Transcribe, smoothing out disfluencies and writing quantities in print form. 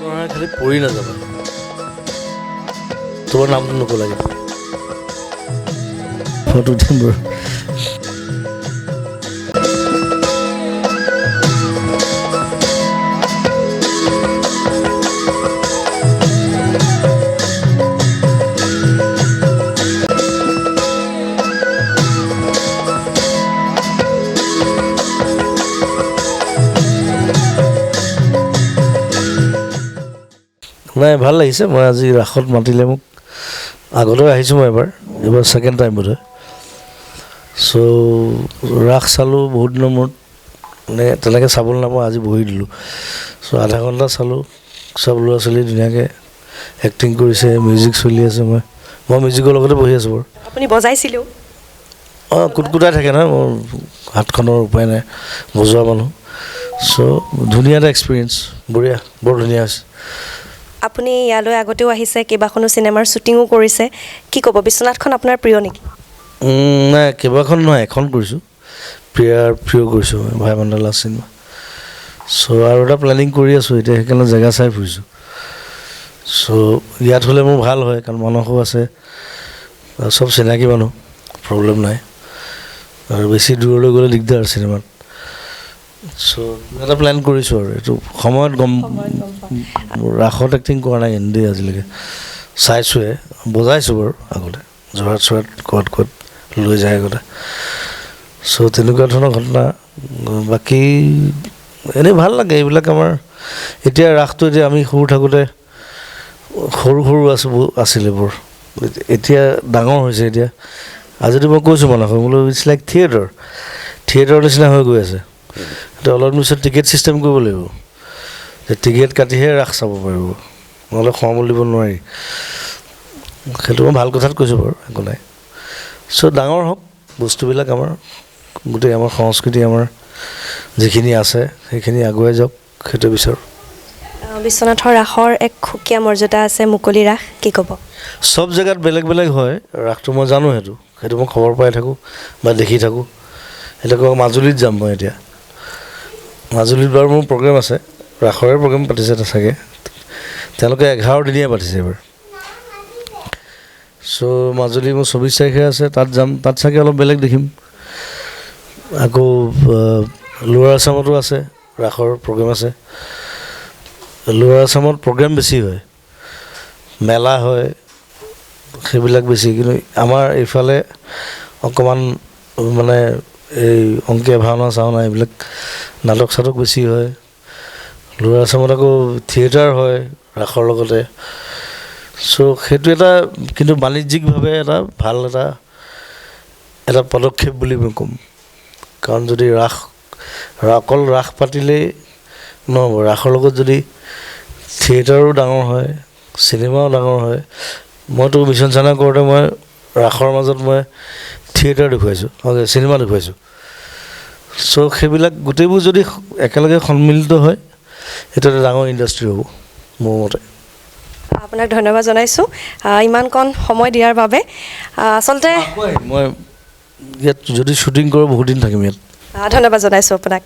নহয় খালি পৰি নাযাবা তোমাৰ নামটো নকলাগে ফটো উঠিম বাৰু নাই ভাল লাগিছে মই আজি ৰাসত মাতিলে মোক আগতে আহিছোঁ মই এইবাৰ ছেকেণ্ড টাইম বোধ হয় চ' ৰাস চালোঁ বহুত দিনৰ মূৰত মানে তেনেকৈ চাবলৈ নাপাওঁ আজি বহি দিলোঁ চ' আধা ঘণ্টা চালোঁ চব ল'ৰা ছোৱালী ধুনীয়াকৈ এক্টিং কৰিছে মিউজিক চলি আছে মই মিউজিকৰ লগতে বহি আছোঁ বাৰু আপুনি বজাইছিলেও অঁ কুটকুটাই থাকে নহয় মোৰ হাতখনৰ উপায় নাই বজোৱা মানুহ চ' ধুনীয়া এটা এক্সপিৰিয়েঞ্চ বঢ়িয়া বৰ ধুনীয়া হৈছে আপুনি ইয়ালৈ আগতেও আহিছে কেইবাখনো চিনেমাৰ শ্বুটিঙো কৰিছে কি ক'ব বিশ্বনাথখন আপোনাৰ প্ৰিয় নেকি নাই কেইবাখন নহয় এখন কৰিছোঁ প্ৰিয় কৰিছোঁ মই ভাইমণ্ডল লাষ্ট চিনেমা চ' আৰু এটা প্লেনিং কৰি আছোঁ এতিয়া সেইকাৰণে জেগা চাই ফুৰিছোঁ চ' ইয়াত হ'লে মোৰ ভাল হয় কাৰণ মানুহো আছে চব চিনাকি মানুহ প্ৰব্লেম নাই আৰু বেছি দূৰলৈ গ'লে দিগদাৰ চিনেমাত চ' এটা প্লেন কৰিছোঁ আৰু এইটো সময়ত গম ৰাসত এক্টিং কৰা নাই কিন্তু দেই আজিলৈকে চাইছোঁহে বজাইছোঁ বাৰু আগতে যোৰহাট চোৰহাট ক'ত লৈ যায় আগতে চ' তেনেকুৱা ধৰণৰ ঘটনা বাকী এনেই ভাল লাগে এইবিলাক আমাৰ এতিয়া ৰাসটো এতিয়া আমি সৰু থাকোঁতে সৰু আছিলে বৰ এতিয়া ডাঙৰ হৈছে এতিয়া আজিতো মই কৈছোঁ মানুহ বোলো ইটছ লাইক থিয়েটাৰৰ নিচিনা হৈ গৈ আছে এতিয়া অলপ পিছত টিকেট ছিষ্টেম কৰিব লাগিব যে টিকেট কাটিহে ৰাস চাব পাৰিব নহ'লে সোমাব দিব নোৱাৰি সেইটো মই ভাল কথাত কৈছোঁ বাৰু একো নাই চ' ডাঙৰ হওক বস্তুবিলাক আমাৰ গোটেই আমাৰ সংস্কৃতি আমাৰ যিখিনি আছে সেইখিনি আগুৱাই যাওক সেইটো বিচাৰোঁ বিশ্বনাথৰ ৰাসৰ এক সুকীয়া মৰ্যাদা আছে মুকলি ৰাস কি ক'ব চব জেগাত বেলেগ বেলেগ হয় ৰাসটো মই জানো সেইটো মই খবৰ পাই থাকোঁ বা দেখি থাকোঁ এতিয়া মাজুলীত যাম মই এতিয়া মাজুলীত বাৰু মোৰ প্ৰগ্ৰেম আছে ৰাসৰে প্ৰগ্ৰেম পাতিছে চাগে তেওঁলোকে 11 দিনীয়া পাতিছে এইবাৰ চ' মাজুলী মোৰ 24 তাৰিখে আছে তাত যাম তাত চাগে অলপ বেলেগ দেখিম আকৌ লোৱাৰ আছামতো আছে ৰাসৰ প্ৰগ্ৰেম আছে লোৱাৰ আছামত প্ৰগ্ৰেম বেছি হয় মেলা হয় সেইবিলাক বেছি কিন্তু আমাৰ এইফালে অকণমান মানে এই অংকীয়া ভাওনা চাওনা এইবিলাক নাটক চাটক বেছি হয় লোৱাৰ আছামত আকৌ থিয়েটাৰ হয় ৰাসৰ লগতে চ' সেইটো এটা কিন্তু বাণিজ্যিকভাৱে এটা ভাল এটা পদক্ষেপ বুলি মই ক'ম কাৰণ যদি অকল ৰাস পাতিলেই নহ'ব ৰাসৰ লগত যদি থিয়েটাৰো ডাঙৰ হয় চিনেমাও ডাঙৰ হয় মইতো মিছন চানা কৰোঁতে মই ৰাসৰ মাজত মই থিয়েটাৰ দেখুৱাইছোঁ চিনেমা দেখুৱাইছোঁ চ' সেইবিলাক গোটেইবোৰ যদি একেলগে সন্মিলিত হয় সেইটো এটা ডাঙৰ ইণ্ডাষ্ট্ৰী হ'ব মোৰ মতে আপোনাক ধন্যবাদ জনাইছোঁ ইমানকণ সময় দিয়াৰ বাবে আচলতে মই ইয়াত যদি শ্বুটিং কৰোঁ বহুত দিন থাকিম ইয়াত ধন্যবাদ জনাইছোঁ আপোনাক